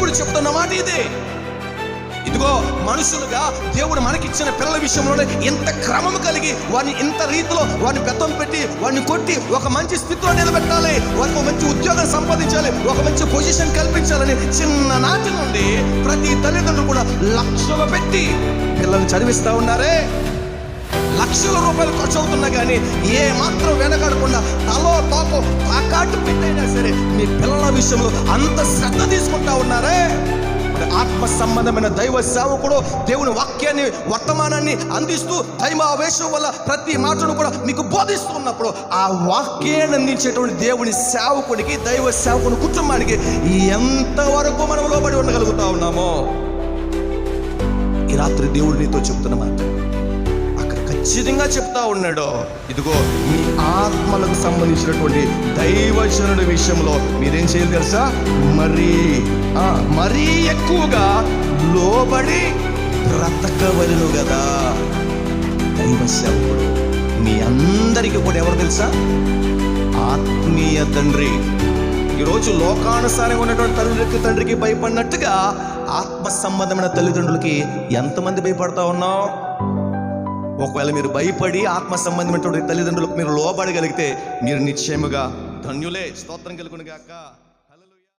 దేవుడు చెప్తున్న మాట ఇదే. ఇదిగో మనుషులుగా దేవుడు మనకిచ్చిన పిల్లల విషయంలోనే ఇంత క్రమం కలిగి వారిని ఇంత రీతిలో వారిని బెత్తం పెట్టి వారిని కొట్టి ఒక మంచి స్థితిలో నిలబెట్టాలి, వారికి ఒక మంచి ఉద్యోగం సంపాదించాలి, ఒక మంచి పొజిషన్ కల్పించాలని చిన్ననాటి నుండి ప్రతి తల్లిదండ్రులు కూడా లక్షలు పెట్టి పిల్లల్ని చదివిస్తా ఉన్నారే. లక్షల రూపాయలు ఖర్చు అవుతున్నా కానీ ఏ మాత్రం వెనకాడకుండా తలో తోకో తాకాటు పెట్టైనా సరే మీ పిల్లల విషయంలో అంత శ్రద్ధ తీసుకుంటా ఉన్నారే. ఆత్మ సంబంధమైన దైవ సేవకుడు దేవుని వాక్యాన్ని వర్తమానాన్ని అందిస్తూ దైవావేశం వల్ల ప్రతి మాటను కూడా మీకు బోధిస్తున్నప్పుడు ఆ వాక్యాన్ని అందించేటువంటి దేవుని సేవకుడికి, దైవ సేవకుని కుటుంబానికి ఎంతవరకు మనం లోబడి ఉండగలుగుతా ఉన్నామో ఈ రాత్రి దేవుడు నీతో చెప్తున్న మాట ఖచ్చితంగా చెప్తా ఉన్నాడు. ఇదిగో మీ ఆత్మలకు సంబంధించినటువంటి దైవజనుడి విషయంలో మీరేం చేయాలి తెలుసా? మరీ ఎక్కువగా లోబడి బ్రతకవలను కదా. దైవ సేవకుడు మీ అందరికీ కూడా ఎవరు తెలుసా? ఆత్మీయ తండ్రి. ఈరోజు లోకానుసారంగా ఉన్నటువంటి తండ్రికి భయపడినట్టుగా ఆత్మ సంబంధమైన తల్లిదండ్రులకి ఎంతమంది భయపడతా ఉన్నాం? ఒకవేళ మీరు భయపడి ఆత్మ సంబంధమైనటువంటి తల్లిదండ్రులకు మీరు లోబడగలిగితే మీరు నిశ్చయముగా ధన్యులే. స్తోత్రం కలుగును గాక.